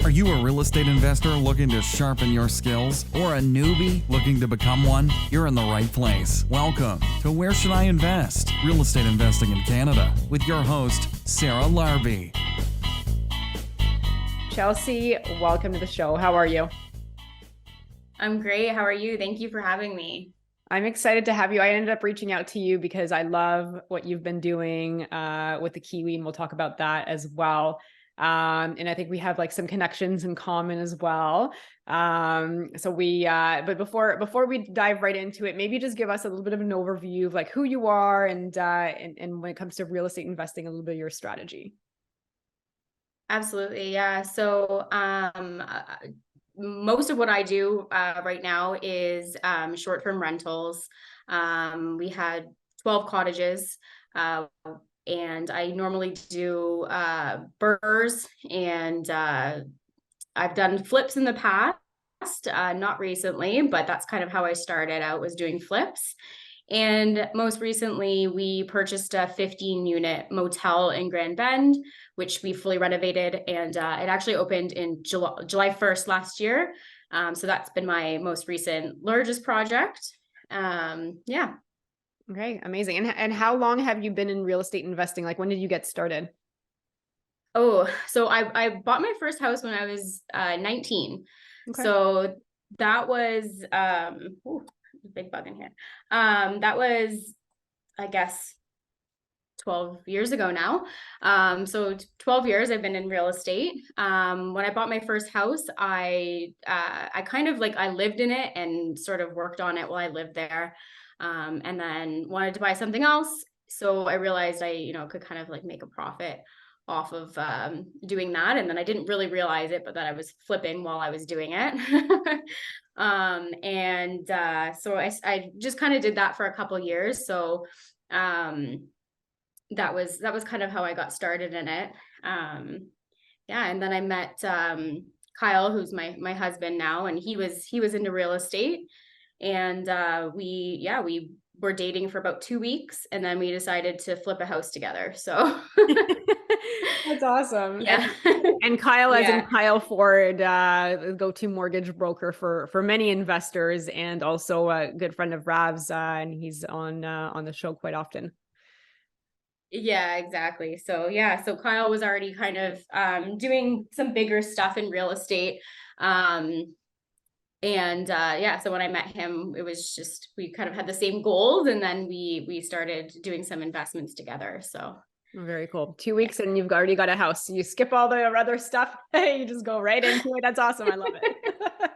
Are you a real estate investor looking to sharpen your skills or a newbie looking to become one? You're in the right place. Welcome to Where Should I Invest? Real Estate Investing in Canada with your host, Sarah Larby. Chelsea, welcome to the show. How are you? I'm great. How are you? Thank you for having me. I'm excited to have you. I ended up reaching out to you because I love what you've been doing with the Kiwi, and we'll talk about that as well. And I think we have like some connections in common as well. But before we dive right into it, maybe just give us a little bit of an overview of like who you are and when it comes to real estate investing, a little bit of your strategy. Absolutely. Yeah. So most of what I do right now is short-term rentals. We had 12 cottages. And I normally do burrs, and I've done flips in the past, not recently, but that's kind of how I started out, was doing flips. And most recently, we purchased a 15-unit motel in Grand Bend, which we fully renovated, and it actually opened in July 1st last year. So that's been my most recent largest project. Yeah. Okay, amazing. And how long have you been in real estate investing? Like, when did you get started? Oh, so I bought my first house when I was 19. Okay. So that was big bug in here. That was, I guess, 12 years ago now. So 12 years I've been in real estate. When I bought my first house, I kind of I lived in it and sort of worked on it while I lived there. And then wanted to buy something else. So I realized I, could kind of make a profit off of doing that. And then I didn't really realize it, but that I was flipping while I was doing it. So I just kind of did that for a couple of years. So that was kind of how I got started in it. And then I met Kyle, who's my husband now, and he was into real estate. And we were dating for about 2 weeks, and then we decided to flip a house together. So that's awesome. Yeah. And Kyle, as in Kyle Ford, go-to mortgage broker for many investors, and also a good friend of Rav's, and he's on the show quite often. Yeah, exactly. So Kyle was already kind of doing some bigger stuff in real estate. So when I met him, it was just, we kind of had the same goals, and then we started doing some investments together. So very cool. 2 weeks and you've already got a house. You skip all the other stuff. You just go right into it. That's awesome. I love it.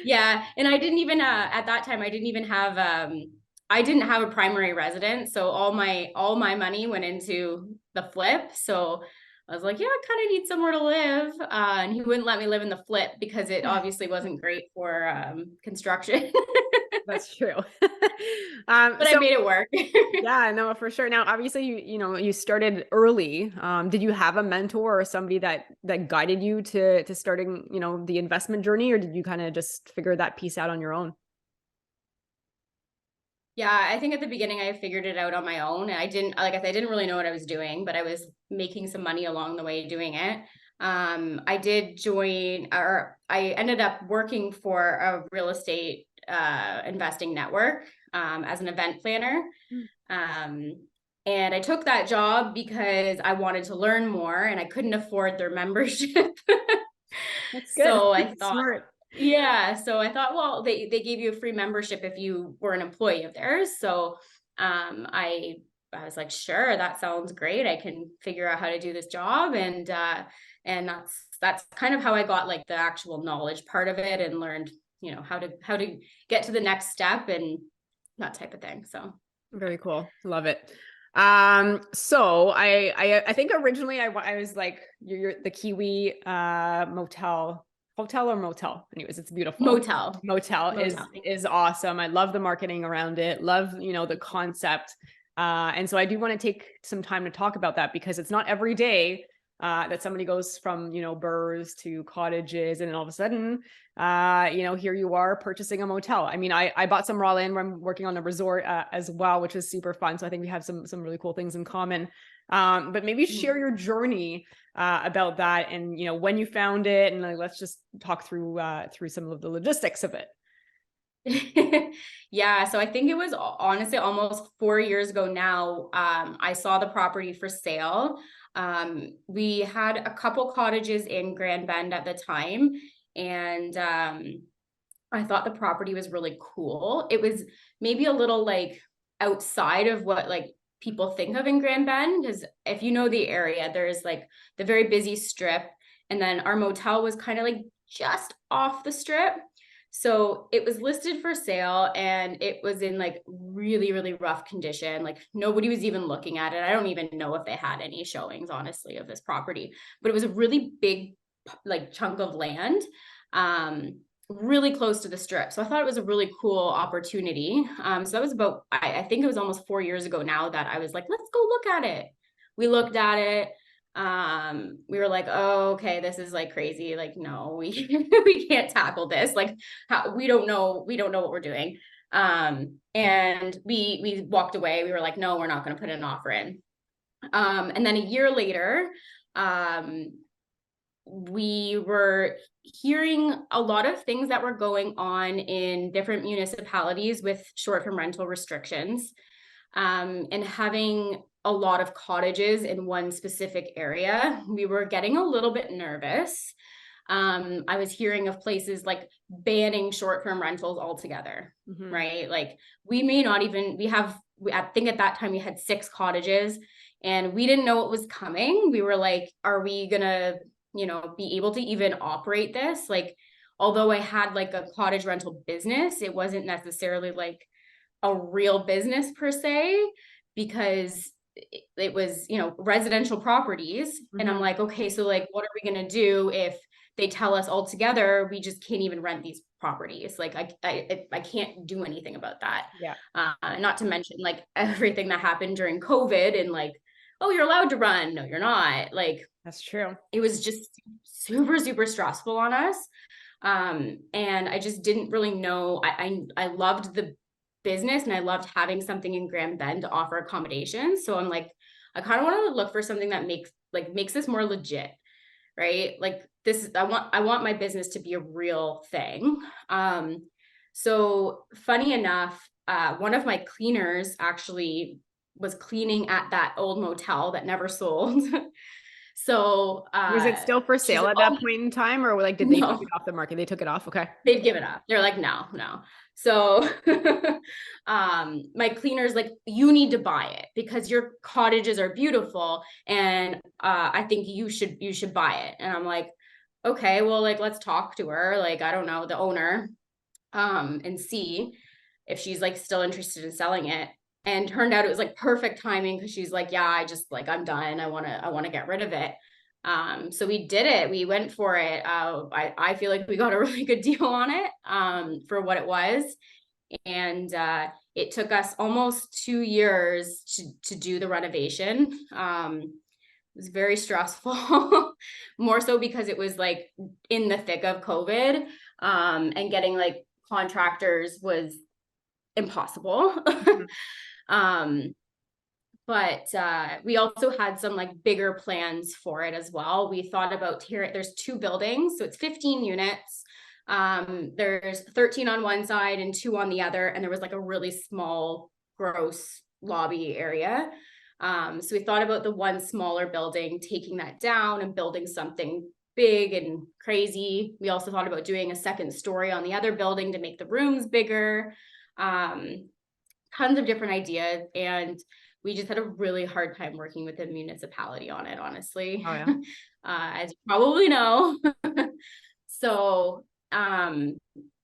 Yeah. And I didn't even, at that time, I didn't have a primary residence. So all my money went into the flip. So I was like, yeah, I kind of need somewhere to live. And he wouldn't let me live in the flip because it obviously wasn't great for construction. That's true. But I made it work. Yeah, no, for sure. Now, obviously, you started early. Did you have a mentor or somebody that guided you to starting, the investment journey, or did you kind of just figure that piece out on your own? Yeah, I think at the beginning I figured it out on my own. And I didn't really know what I was doing, but I was making some money along the way doing it. I ended up working for a real estate investing network as an event planner. And I took that job because I wanted to learn more, and I couldn't afford their membership. That's good. So I thought, smart. Yeah. So I thought, well, they gave you a free membership if you were an employee of theirs. So I was like, sure, that sounds great. I can figure out how to do this job. And that's kind of how I got the actual knowledge part of it, and learned, how to get to the next step and that type of thing. So very cool. Love it. So I think originally I was like, you're the Kiwi hotel or motel. Anyways, it's beautiful. Motel is awesome. I love the marketing around it. Love, the concept. And so I do want to take some time to talk about that, because it's not every day that somebody goes from, burrs to cottages, and then all of a sudden, here you are purchasing a motel. I mean, I bought some raw land when I'm working on a resort as well, which is super fun. So I think we have some really cool things in common. But maybe share your journey about that, and when you found it, and like, let's just talk through some of the logistics of it. Yeah, so I think it was honestly almost 4 years ago now. I saw the property for sale. We had a couple cottages in Grand Bend at the time, and I thought the property was really cool. It was maybe a little like outside of what like people think of in Grand Bend, because if you know the area, there's like the very busy strip, and then our motel was kind of like just off the strip. So it was listed for sale, and it was in like really, really rough condition. Like nobody was even looking at it. I don't even know if they had any showings, honestly, of this property, but it was a really big like chunk of land, really close to the strip. So I thought it was a really cool opportunity. So that was about, I think it was almost 4 years ago now that I was like, let's go look at it. We looked at it. We were like, oh, okay, this is like crazy. Like, no, we can't tackle this. Like, we don't know what we're doing. And we walked away. We were like, no, we're not going to put an offer in. And then a year later, we were hearing a lot of things that were going on in different municipalities with short-term rental restrictions, and having a lot of cottages in one specific area. We were getting a little bit nervous. I was hearing of places like banning short-term rentals altogether, right? Like we may not even, I think at that time we had 6 cottages, and we didn't know what was coming. We were like, are we gonna, be able to even operate this? Like, although I had like a cottage rental business, it wasn't necessarily like a real business per se, because it was, residential properties. And I'm like, okay, so like, what are we going to do if they tell us altogether, we just can't even rent these properties? Like, I can't do anything about that. Yeah. Not to mention like everything that happened during COVID, and like, oh, you're allowed to run. No, you're not. Like, that's true. It was just super, super stressful on us. And I just didn't really know. I loved the business, and I loved having something in Grand Bend to offer accommodations. So I'm like, I kind of wanted to look for something that makes this more legit, right? Like this, I want my business to be a real thing. So funny enough, one of my cleaners actually was cleaning at that old motel that never sold. So was it still for sale at that point in time, or like did they take it off the market? They took it off. Okay. They'd give it up. They're like, no. So my cleaner's like, you need to buy it because your cottages are beautiful, and I think you should buy it. And I'm like, okay, well, like, let's talk to her. Like, I don't know, the owner, and see if she's like still interested in selling it. And turned out it was like perfect timing, because she's like, yeah, I just like, I'm done. I want to get rid of it. So we did it. We went for it. I feel like we got a really good deal on it, for what it was. And it took us almost 2 years to do the renovation. It was very stressful, more so because it was like in the thick of COVID, and getting like contractors was impossible. But we also had some like bigger plans for it as well. We thought about there's 2 buildings, so it's 15 units. There's 13 on one side and 2 on the other, and there was like a really small gross lobby area. So we thought about the one smaller building, taking that down and building something big and crazy. We also thought about doing a second story on the other building to make the rooms bigger. Tons of different ideas, and we just had a really hard time working with the municipality on it, honestly. Oh, yeah. As you probably know. So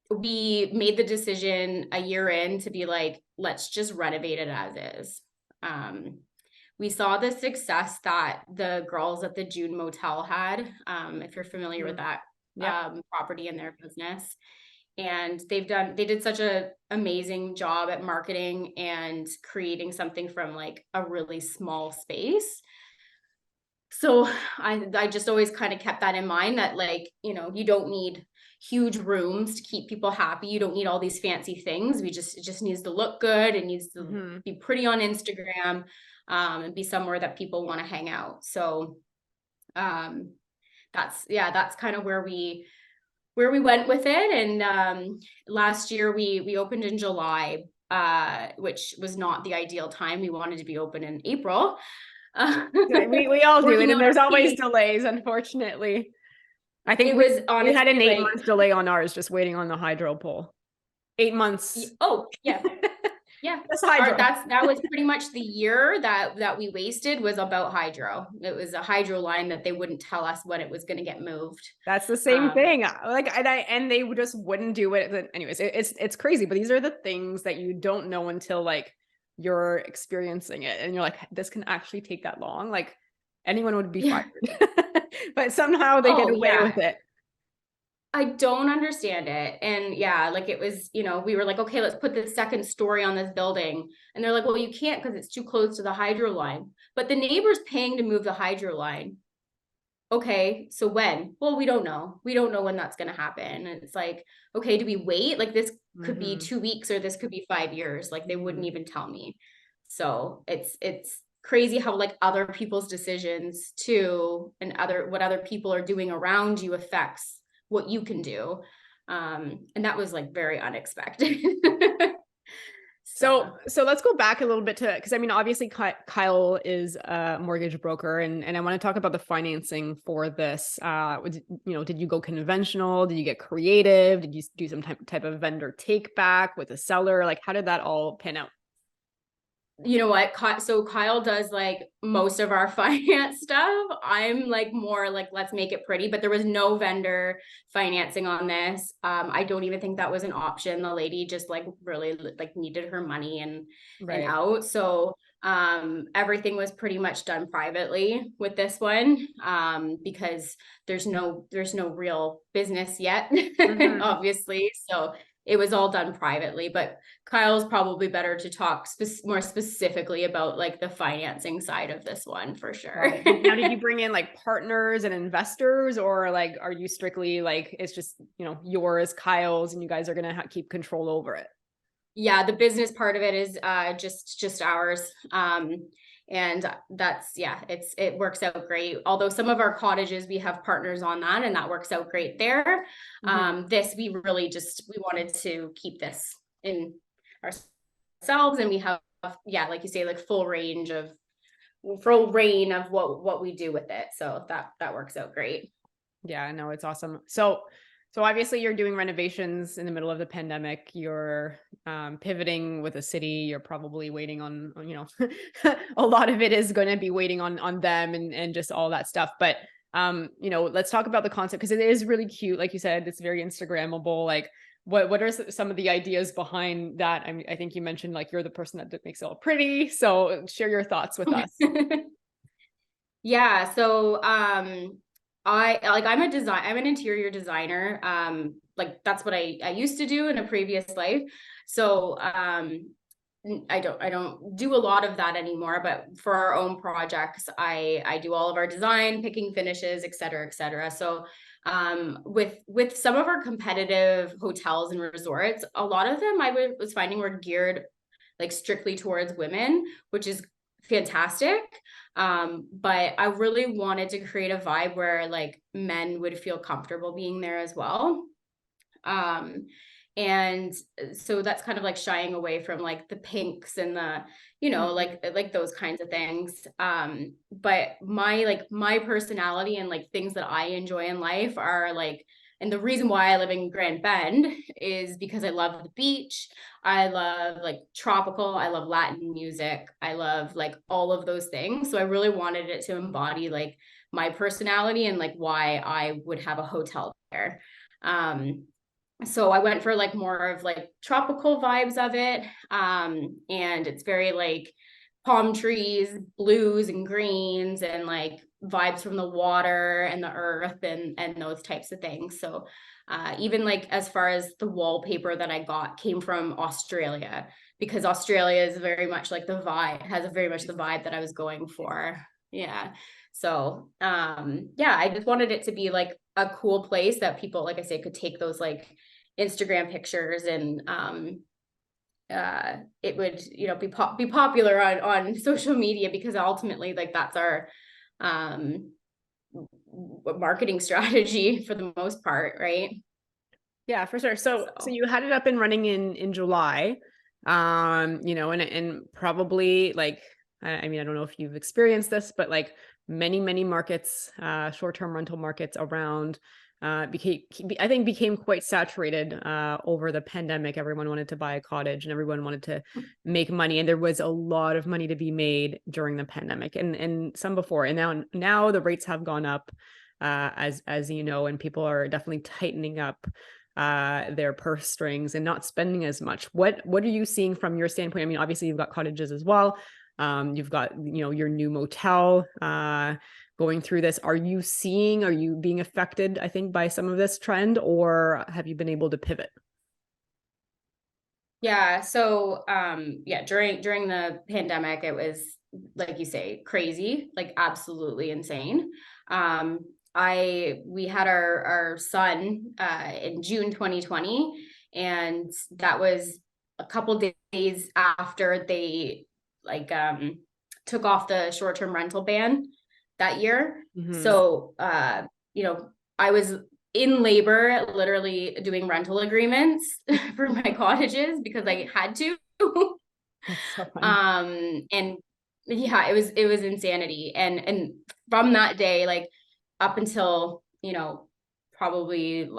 we made the decision a year in to be like, let's just renovate it as is. We saw the success that the girls at the June Motel had, if you're familiar with that property and their business. And they did such an amazing job at marketing and creating something from like a really small space. So I just always kind of kept that in mind, that like, you don't need huge rooms to keep people happy. You don't need all these fancy things. It just needs to look good. It needs to be pretty on Instagram, and be somewhere that people want to hang out. So That's kind of where we went with it. And last year we opened in July, which was not the ideal time. We wanted to be open in April. We all do, and then there's always case. delays, unfortunately. I think it was honestly, we had an 8-month delay on ours, just waiting on the hydro pole. 8 months. Oh yeah. Yeah, that was pretty much the year that we wasted, was about hydro. It was a hydro line that they wouldn't tell us when it was going to get moved. That's the same thing. Like, and they just wouldn't do it. But anyways, it's crazy. But these are the things that you don't know until like you're experiencing it, and you're like, this can actually take that long. Like anyone would be fired, but somehow they get away with it. I don't understand it. And yeah, like it was, we were like, okay, let's put the second story on this building. And they're like, well, you can't because it's too close to the hydro line. But the neighbor's paying to move the hydro line. Okay, so when? Well, we don't know. We don't know when that's going to happen. And it's like, okay, do we wait? Like this could be 2 weeks or this could be 5 years. Like they wouldn't even tell me. So it's crazy how like other people's decisions too, and what other people are doing around you affects what you can do. And that was like very unexpected. So let's go back a little bit to, because I mean, obviously Kyle is a mortgage broker, and I want to talk about the financing for this. Did you go conventional? Did you get creative? Did you do some type of vendor take back with a seller? Like, how did that all pan out? You know what? So Kyle does like most of our finance stuff. I'm like more like, let's make it pretty, but there was no vendor financing on this. I don't even think that was an option. The lady just like really like needed her money and out. So everything was pretty much done privately with this one, because there's no real business yet, obviously. So it was all done privately, but Kyle's probably better to talk more specifically about like the financing side of this one for sure. Now, did you bring in like partners and investors, or like, are you strictly like, it's just, yours, Kyle's, and you guys are going to keep control over it? Yeah. The business part of it is just ours. And that's, it works out great. Although some of our cottages, we have partners on that, and that works out great there. This, we really we wanted to keep this in ourselves, and we have, like you say, like full reign of what we do with it. So that works out great. Yeah, I know, it's awesome. So obviously you're doing renovations in the middle of the pandemic. You're pivoting with a city. You're probably waiting on a lot of it is going to be waiting on them and just all that stuff. But let's talk about the concept, because it is really cute. Like you said, it's very Instagrammable. Like what are some of the ideas behind that? I mean, I think you mentioned like you're the person that makes it all pretty. So share your thoughts with us. Yeah. So I'm an interior designer. Like that's what I used to do in a previous life. So I don't do a lot of that anymore, but for our own projects, I do all of our design, picking finishes, et cetera, et cetera. So with some of our competitive hotels and resorts, a lot of them I was finding were geared like strictly towards women, which is fantastic. But I really wanted to create a vibe where like men would feel comfortable being there as well. And so that's kind of like shying away from like the pinks and the, like those kinds of things. But my personality and like things that I enjoy in life are like, and the reason why I live in Grand Bend is because I love the beach. I love like tropical. I love Latin music. I love like all of those things. So I really wanted it to embody like my personality and like why I would have a hotel there. So I went for like more of like tropical vibes of it. And it's very like palm trees, blues and greens, and like vibes from the water and the earth and those types of things. So even like as far as the wallpaper that I got came from Australia, because Australia is very much like the vibe, has very much the vibe that I was going for. Yeah. So I just wanted it to be like a cool place that people, like I say, could take those like Instagram pictures, and it would be popular on social media, because ultimately like that's our marketing strategy for the most part, right? Yeah, for sure. So you had it up and running in July, and probably like, I mean, I don't know if you've experienced this, but like many markets, short-term rental markets around, became quite saturated over the pandemic. Everyone wanted to buy a cottage and everyone wanted to make money, and there was a lot of money to be made during the pandemic and some before. And now the rates have gone up, as you know, and people are definitely tightening up their purse strings and not spending as much. What are you seeing from your standpoint? I mean, obviously you've got cottages as well. You've got, your new motel going through this. Are you being affected, I think, by some of this trend, or have you been able to pivot? Yeah. So, during the pandemic, it was, like you say, crazy, like absolutely insane. We had our son in June 2020, and that was a couple days after they took off the short-term rental ban that year. Mm-hmm. So I was in labor, literally doing rental agreements for my cottages because I had to. That's so funny. And yeah, it was insanity. And from that day, like up until, probably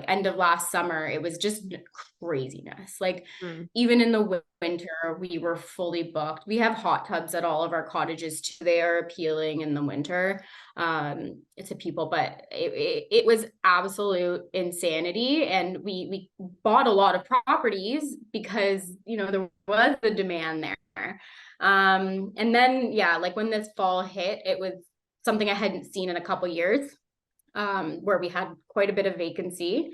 end of last summer, it was just craziness. Like even in the winter, we were fully booked. We have hot tubs at all of our cottages too. They are appealing in the winter to people, but it was absolute insanity. And we bought a lot of properties because, there was the demand there. And then, like when this fall hit, it was something I hadn't seen in a couple years, where we had quite a bit of vacancy.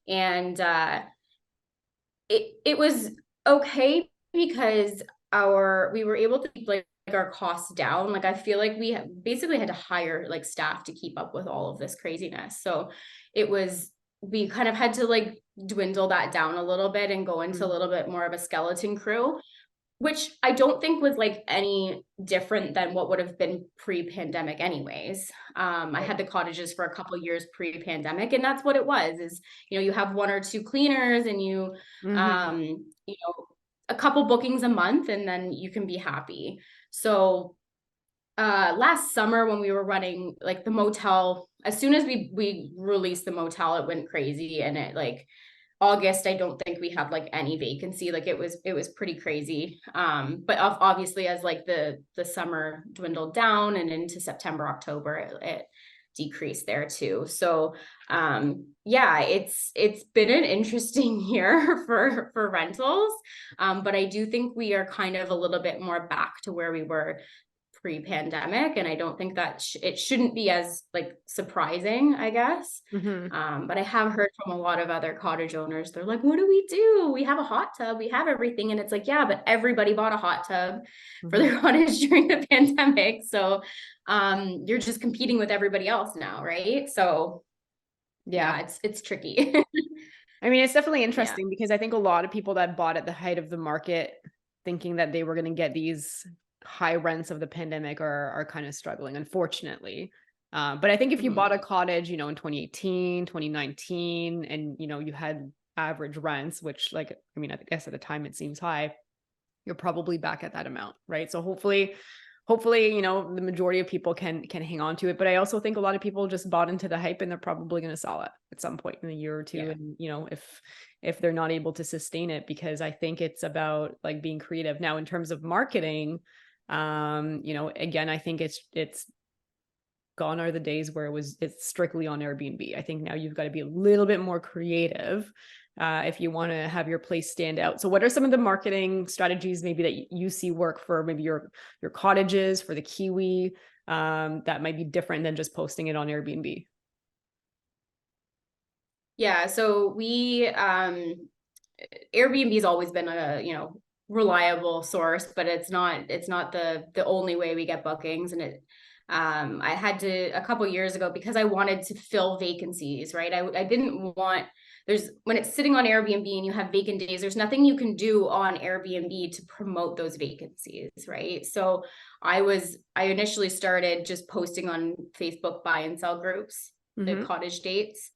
And it was okay because we were able to keep like our costs down. Like I feel like we basically had to hire like staff to keep up with all of this craziness. So we kind of had to like dwindle that down a little bit and go into a little bit more of a skeleton crew, which I don't think was like any different than what would have been pre-pandemic anyways. I had the cottages for a couple of years pre-pandemic, and that's what it was, is, you have 1 or 2 cleaners and a couple bookings a month, and then you can be happy. So last summer when we were running like the motel, as soon as we released the motel, it went crazy. And it like August, I don't think we had like any vacancy. Like it was pretty crazy. But obviously as like the summer dwindled down and into September, October, it decreased there too. So it's been an interesting year for rentals. But I do think we are kind of a little bit more back to where we were pre-pandemic, and I don't think that it shouldn't be as like surprising, I guess. But I have heard from a lot of other cottage owners, they're like, what do we do? We have a hot tub, we have everything. And it's like, yeah, but everybody bought a hot tub for their cottage during the pandemic. So you're just competing with everybody else now, right? So yeah, it's tricky. I mean, it's definitely interesting because I think a lot of people that bought at the height of the market thinking that they were going to get these high rents of the pandemic are kind of struggling, unfortunately. But I think if you bought a cottage, in 2018, 2019, and, you had average rents, which like, I mean, I guess at the time it seems high, you're probably back at that amount, right? So hopefully, the majority of people can hang on to it. But I also think a lot of people just bought into the hype and they're probably going to sell it at some point in a year or two. Yeah. And, if they're not able to sustain it, because I think it's about like being creative. Now, in terms of marketing, again, I think it's gone are the days where it's strictly on Airbnb. I think now you've got to be a little bit more creative if you want to have your place stand out. So what are some of the marketing strategies maybe that you see work for maybe your cottages, for the Kiwi, that might be different than just posting it on Airbnb? Yeah, so Airbnb's always been a, reliable source, but it's not the only way we get bookings. And I had to a couple years ago because I wanted to fill vacancies, right? I didn't want when it's sitting on Airbnb and you have vacant days, there's nothing you can do on Airbnb to promote those vacancies, right? So I initially started just posting on Facebook buy and sell groups, the cottage dates.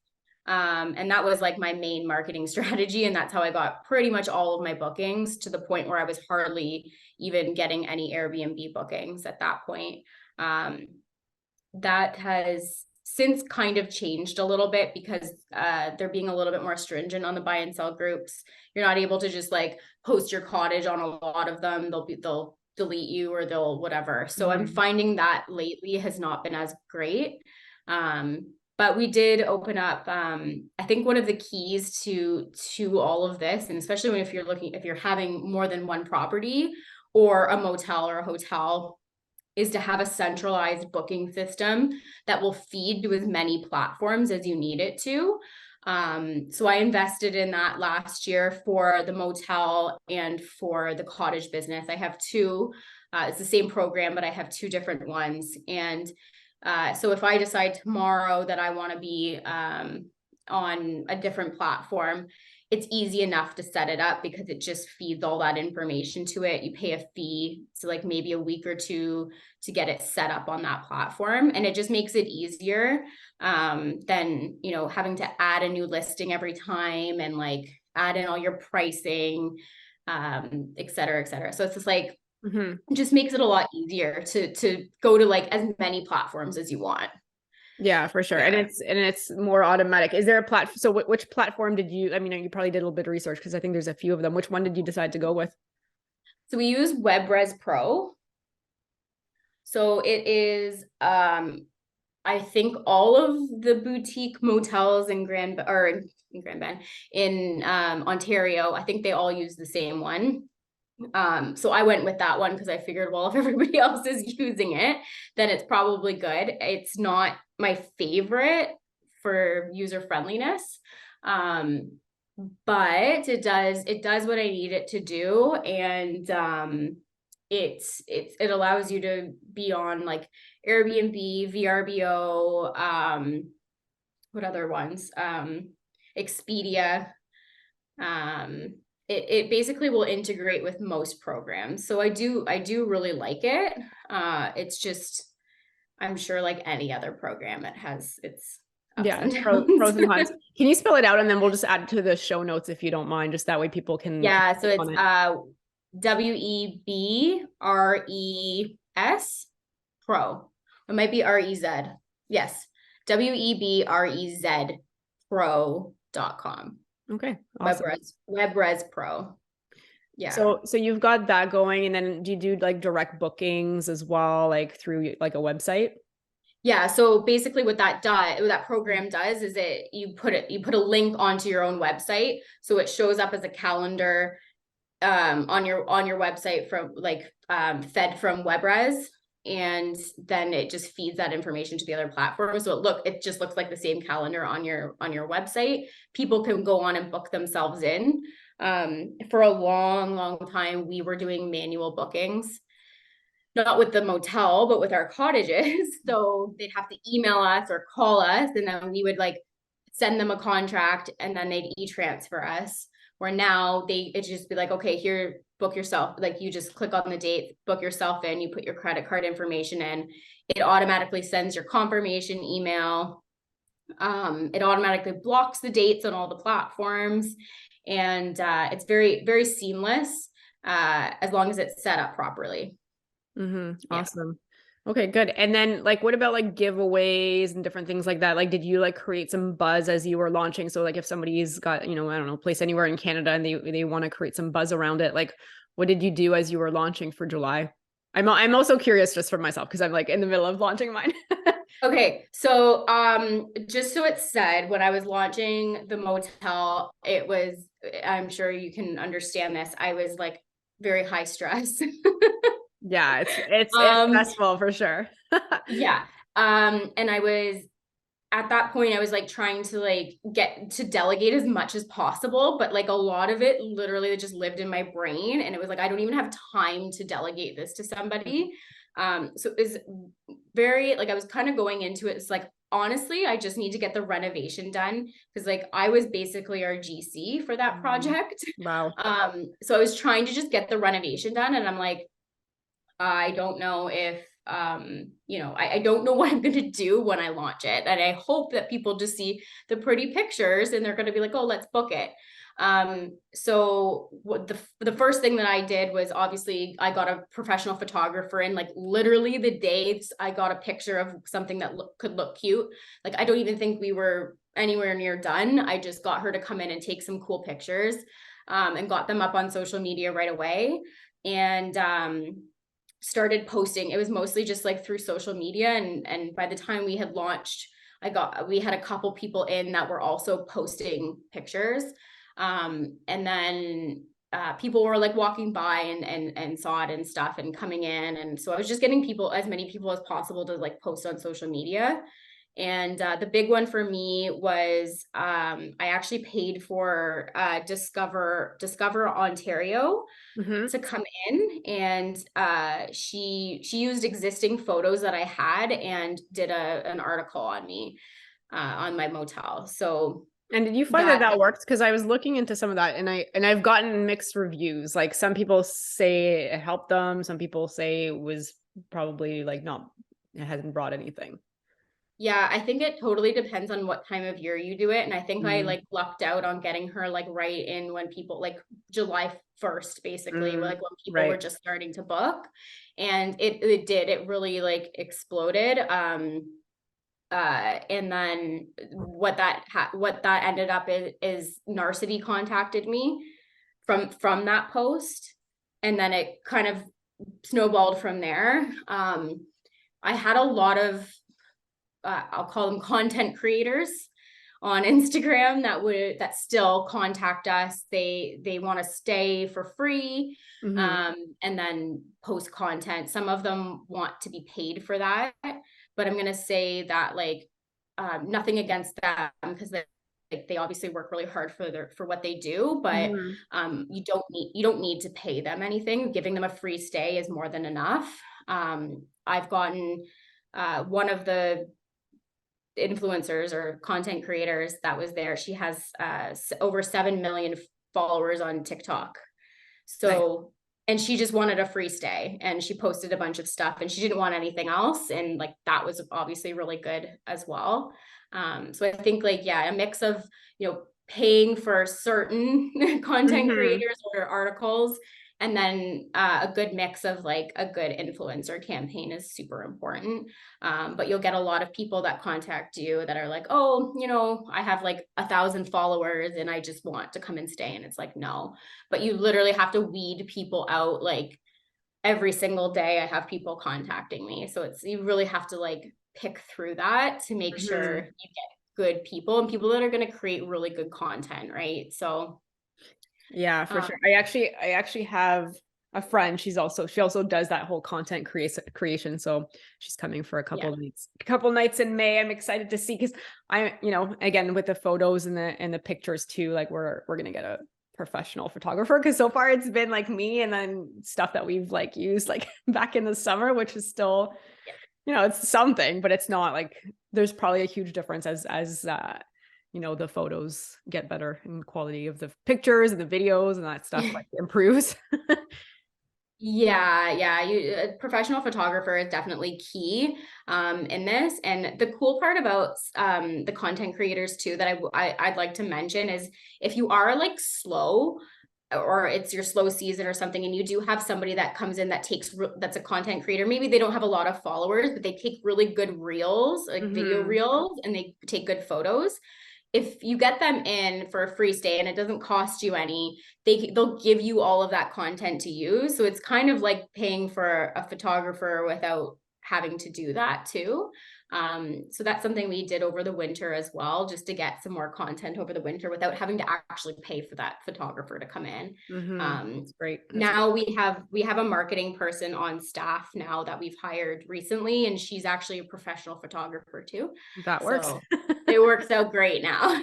And that was like my main marketing strategy. And that's how I got pretty much all of my bookings, to the point where I was hardly even getting any Airbnb bookings at that point. That has since kind of changed a little bit, because they're being a little bit more stringent on the buy and sell groups. You're not able to just like post your cottage on a lot of them. They'll delete you, or they'll whatever. So I'm finding that lately has not been as great. But we did open up, I think one of the keys to all of this, and especially if you're having more than one property or a motel or a hotel, is to have a centralized booking system that will feed to as many platforms as you need it to. So I invested in that last year for the motel and for the cottage business. I have two, it's the same program, but I have two different ones. And so if I decide tomorrow that I want to be on a different platform, it's easy enough to set it up, because it just feeds all that information to it. You pay a fee, so like maybe a week or two to get it set up on that platform. And it just makes it easier than, having to add a new listing every time and like add in all your pricing, et cetera, et cetera. So it's just like, it just makes it a lot easier to go to like as many platforms as you want. Yeah, for sure. Yeah. And it's more automatic. Is there a platform? So which platform did you, you probably did a little bit of research, because I think there's a few of them. Which one did you decide to go with? So we use WebRes Pro. So it is, I think all of the boutique motels in in Ontario, I think they all use the same one. So I went with that one because I figured, well, if everybody else is using it, then it's probably good. It's not my favorite for user friendliness, but it does what I need it to do. And it allows you to be on like Airbnb, VRBO, what other ones? Expedia. It basically will integrate with most programs. So I do really like it. It's just, I'm sure like any other program, it has its ups and downs. Pros and cons. Can you spell it out, and then we'll just add it to the show notes if you don't mind, just that way people can. Yeah, so it's WEBRES Pro. It might be REZ. Yes. WEBREZ Pro.com. Okay. Awesome. WebRes Pro. Yeah. So you've got that going, and then do you do like direct bookings as well, like through like a website? Yeah. So basically what that program does is you put a link onto your own website. So it shows up as a calendar on your website from like fed from WebRes. And then it just feeds that information to the other platforms. So it just looks like the same calendar on your website. People can go on and book themselves in. For a long time, we were doing manual bookings, not with the motel, but with our cottages. So they'd have to email us or call us, and then we would like send them a contract, and then they'd e-transfer us. Where now it'd just be like, okay, here, book yourself. Like you just click on the date, book yourself in, you put your credit card information in, it automatically sends your confirmation email. It automatically blocks the dates on all the platforms. And it's very, very seamless as long as it's set up properly. Awesome. Okay, good. And then like, what about like giveaways and different things like that? Like, did you like create some buzz as you were launching? So like if somebody's got, I don't know, place anywhere in Canada and they want to create some buzz around it, like what did you do as you were launching for July? I'm also curious just for myself, because I'm like in the middle of launching mine. Okay. So just so it's said, when I was launching the motel, it was, I'm sure you can understand this, I was like very high stress. Yeah, it's stressful for sure. Yeah. And I was at that point, I was like trying to like get to delegate as much as possible, but like a lot of it literally just lived in my brain. And it was like, I don't even have time to delegate this to somebody. So it was very, like, I was kind of going into it. It's like, honestly, I just need to get the renovation done because like I was basically our GC for that project. Wow. So I was trying to just get the renovation done, and I'm like, I don't know if I don't know what I'm gonna do when I launch it. And I hope that people just see the pretty pictures and they're gonna be like, oh, let's book it. So what the first thing that I did was, obviously I got a professional photographer in, like literally the day I got a picture of something that could look cute. Like, I don't even think we were anywhere near done. I just got her to come in and take some cool pictures, and got them up on social media right away. And started posting. It was mostly just like through social media. And by the time we had launched, we had a couple people in that were also posting pictures. And then people were like walking by and saw it and stuff and coming in. And so I was just getting as many people as possible to like post on social media. And the big one for me was I actually paid for Discover Ontario to come in, and she used existing photos that I had and did an article on me on my motel. So, and did you find that worked? Because I was looking into some of that, and I've gotten mixed reviews. Like, some people say it helped them, some people say it was probably like it hasn't brought anything. Yeah, I think it totally depends on what time of year you do it. And I think I like lucked out on getting her like right in when people, like July 1st, basically, like when people were just starting to book. And it really like exploded. And then what that ended up is Narcity contacted me from that post. And then it kind of snowballed from there. I had a lot of I'll call them content creators on Instagram that still contact us. They want to stay for free, and then post content. Some of them want to be paid for that, but I'm going to say that like nothing against them, because they obviously work really hard for what they do, but you don't need to pay them anything. Giving them a free stay is more than enough. I've gotten one of the influencers or content creators that was there. She has over 7 million followers on TikTok. So, and she just wanted a free stay, and she posted a bunch of stuff, and she didn't want anything else. And like, that was obviously really good as well. So I think like, yeah, a mix of, paying for certain content creators or articles, and then a good mix of like a good influencer campaign is super important. But you'll get a lot of people that contact you that are like, oh, I have like 1,000 followers and I just want to come and stay. And it's like, no, but you literally have to weed people out. Like, every single day I have people contacting me. So you really have to like pick through that to make sure you get good people and people that are going to create really good content. Right. So yeah, for sure. I actually have a friend. She also does that whole content creation. So she's coming for a couple nights in May. I'm excited to see, because again, with the photos and the pictures too, like we're going to get a professional photographer, because so far it's been like me, and then stuff that we've like used like back in the summer, which is still, it's something, but it's not like, there's probably a huge difference as the photos get better in quality of the pictures and the videos, and that stuff like improves. Yeah. A professional photographer is definitely key in this. And the cool part about the content creators too that I'd like to mention is, if you are like slow, or it's your slow season or something, and you do have somebody that comes in that's a content creator, maybe they don't have a lot of followers, but they take really good reels, like video reels, and they take good photos. If you get them in for a free stay and it doesn't cost you any, they'll give you all of that content to use. So it's kind of like paying for a photographer without having to do that too. So that's something we did over the winter as well, just to get some more content over the winter without having to actually pay for that photographer to come in. That's great. Now we have a marketing person on staff now that we've hired recently, and she's actually a professional photographer too. That works. So, it works out great now.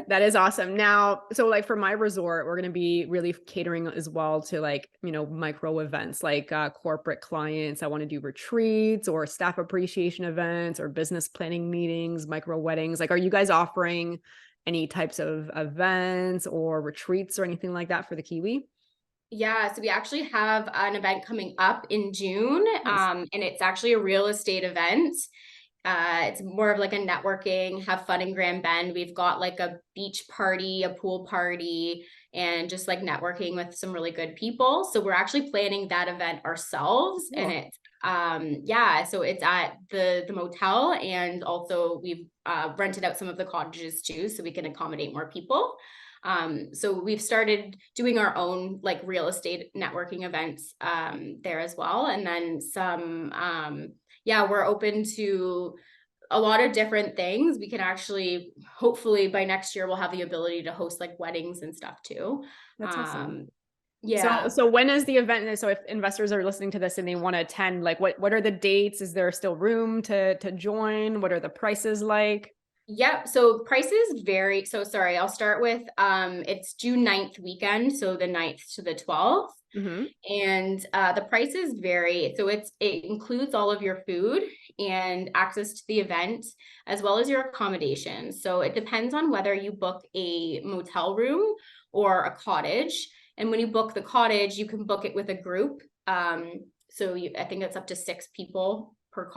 That is awesome. Now, so like for my resort, we're going to be really catering as well to like, micro events, like corporate clients. I want to do retreats or staff appreciation events or business planning meetings, micro weddings. Like, are you guys offering any types of events or retreats or anything like that for the Kiwi? Yeah, so we actually have an event coming up in June, Nice. and it's actually a real estate event. It's more of like a networking, have fun in Grand Bend. We've got like a beach party, a pool party, and just like networking with some really good people. So we're actually planning that event ourselves, and Cool. it's so it's at the motel, and also we've rented out some of the cottages too, so we can accommodate more people. So we've started doing our own like real estate networking events there as well, and then some we're open to a lot of different things. We can actually, hopefully by next year, we'll have the ability to host like weddings and stuff too. That's awesome. Yeah. So when is the event? So if investors are listening to this and they want to attend, like what are the dates? Is there still room to join? What are the prices like? Yep. So prices vary. So sorry, I'll start with it's June 9th weekend, so the 9th to the 12th. Mm-hmm. And the prices vary. So it includes all of your food and access to the event, as well as your accommodation. So it depends on whether you book a motel room or a cottage. And when you book the cottage, you can book it with a group. I think it's up to 6 people per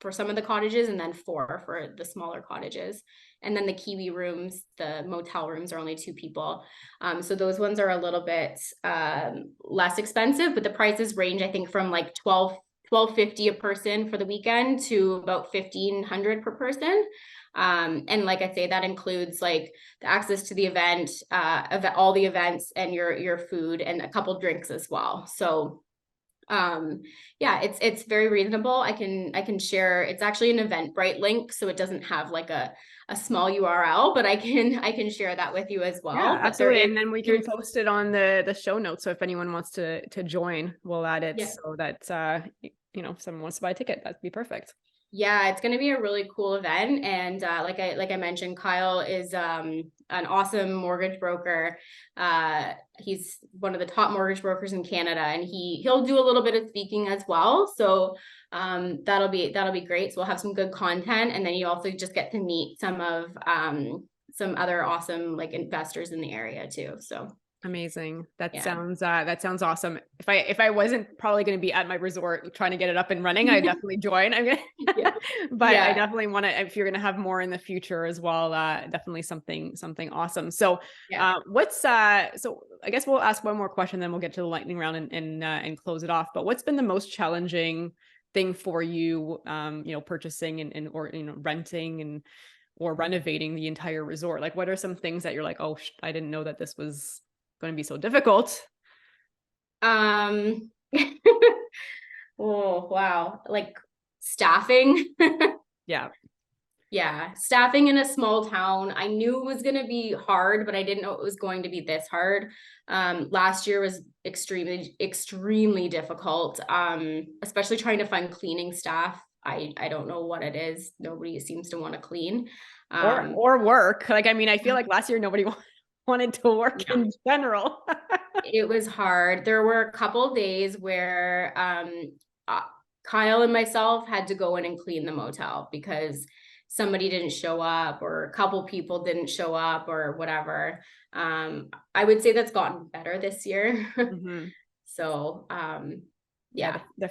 for some of the cottages, and then 4 for the smaller cottages. And then the Kiwi rooms, the motel rooms, are only 2 people. So those ones are a little bit less expensive, but the prices range, I think, from like $12.50 a person for the weekend to about $1,500 per person. And like I say, that includes like the access to the event, all the events, and your food, and a couple drinks as well. So it's very reasonable. I can share. It's actually an Eventbrite link, so it doesn't have like a small URL, but I can share that with you as well. Yeah, But absolutely. And then we can post it on the show notes. So if anyone wants to join, we'll add it so that if someone wants to buy a ticket, that'd be perfect. Yeah, it's going to be a really cool event. And like I mentioned, Kyle is an awesome mortgage broker. He's one of the top mortgage brokers in Canada, and he'll do a little bit of speaking as well. So that'll be great. So we'll have some good content, and then you also just get to meet some other awesome like investors in the area too. So amazing. That sounds awesome. If I wasn't probably going to be at my resort trying to get it up and running, I'd definitely join. I definitely want to, if you're going to have more in the future as well, definitely something awesome. So, so I guess we'll ask one more question, then we'll get to the lightning round and close it off. But what's been the most challenging thing for you, purchasing or renting or renovating the entire resort? Like, what are some things that you're like, oh, I didn't know that this was going to be so difficult? Oh, wow. Like staffing. Yeah. Staffing in a small town. I knew it was going to be hard, but I didn't know it was going to be this hard. Last year was extremely, extremely difficult. Especially trying to find cleaning staff. I don't know what it is. Nobody seems to want to clean. Or work. Like, I mean, I feel like last year nobody wanted to work in general. It was hard. There were a couple of days where Kyle and myself had to go in and clean the motel because somebody didn't show up, or a couple people didn't show up, or whatever. I would say that's gotten better this year. Mm-hmm. So the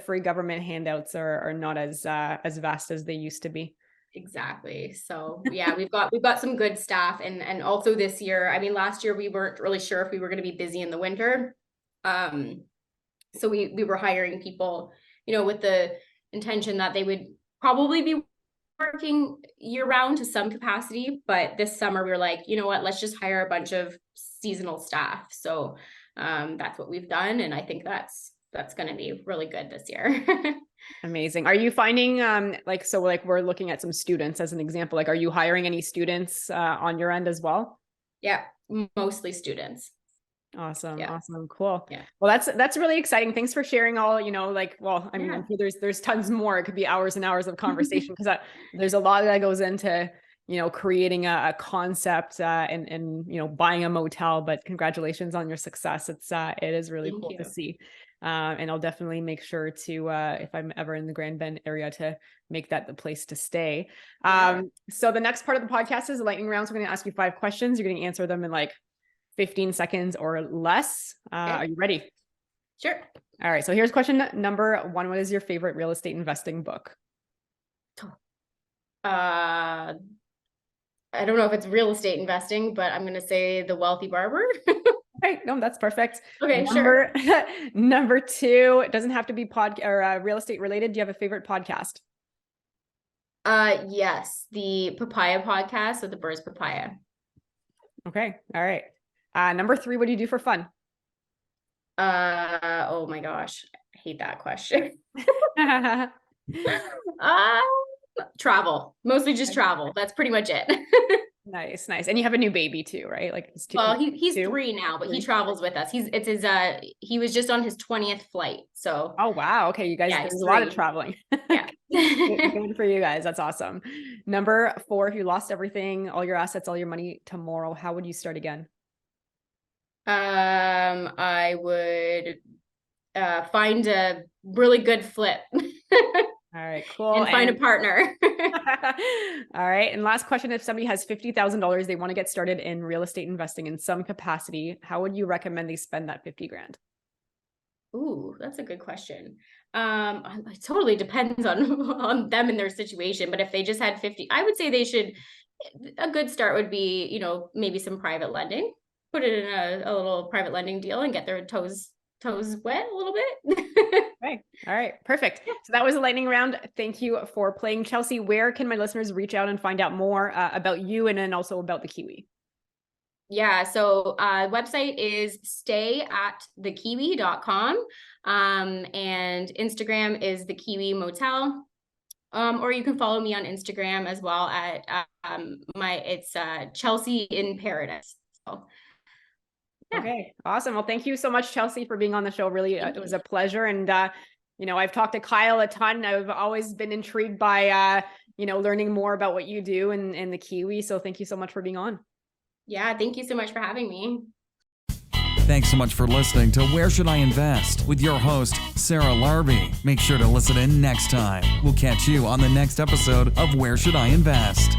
free government handouts are not as vast as they used to be. Exactly. So yeah, we've got some good staff, and also this year, I mean, last year we weren't really sure if we were going to be busy in the winter. So we were hiring people, with the intention that they would probably be working year round to some capacity. But this summer we were like, you know what, let's just hire a bunch of seasonal staff. So that's what we've done. And I think that's going to be really good this year. Amazing. Are you finding we're looking at some students as an example, like, are you hiring any students on your end as well? Yeah, mostly students. Awesome. Yeah. Awesome. Cool. Yeah. Well, that's really exciting. Thanks for sharing all, I'm sure there's tons more. It could be hours and hours of conversation because there's a lot that goes into, creating a concept and buying a motel, but congratulations on your success. It is really cool to see. And I'll definitely make sure to, if I'm ever in the Grand Bend area, to make that the place to stay. So the next part of the podcast is a lightning round. So I'm going to ask you 5 questions. You're going to answer them in like 15 seconds or less. Okay. Are you ready? Sure. All right. So here's question number 1. What is your favorite real estate investing book? I don't know if it's real estate investing, but I'm going to say The Wealthy Barber. Okay, no, that's perfect. Okay, sure. Number 2, it doesn't have to be real estate related. Do you have a favorite podcast? Yes, the Papaya podcast with the Burrs Papaya. Okay, all right. Number 3, what do you do for fun? Oh my gosh, I hate that question. Travel, mostly just travel. That's pretty much it. Nice. And you have a new baby too, right? Like he's 2. Well, he's 3 now, but 3. He travels with us. He was just on his 20th flight. So. Oh wow. Okay, you guys, there's a lot of traveling. Yeah. Good for you guys. That's awesome. Number 4, if you lost everything, all your assets, all your money tomorrow, how would you start again? I would find a really good flip. All right, cool. And find a partner. All right. And last question, if somebody has $50,000, they want to get started in real estate investing in some capacity, how would you recommend they spend that 50 grand? Ooh, that's a good question. It totally depends on them and their situation. But if they just had 50, I would say a good start would be, maybe some private lending, put it in a little private lending deal and get their toes wet a little bit. Okay. All right. Perfect. So that was a lightning round. Thank you for playing. Chelsea, where can my listeners reach out and find out more about you and then also about the Kiwi? Yeah. So website is stayatthekiwi.com. And Instagram is the Kiwi Motel. Or you can follow me on Instagram as well at it's Chelsea in Paradise. So. Yeah. Okay, awesome. Well, thank you so much, Chelsea, for being on the show. Really, it was a pleasure. And, I've talked to Kyle a ton. I've always been intrigued by, learning more about what you do and the Kiwi. So thank you so much for being on. Yeah, thank you so much for having me. Thanks so much for listening to Where Should I Invest with your host, Sarah Larby. Make sure to listen in next time. We'll catch you on the next episode of Where Should I Invest?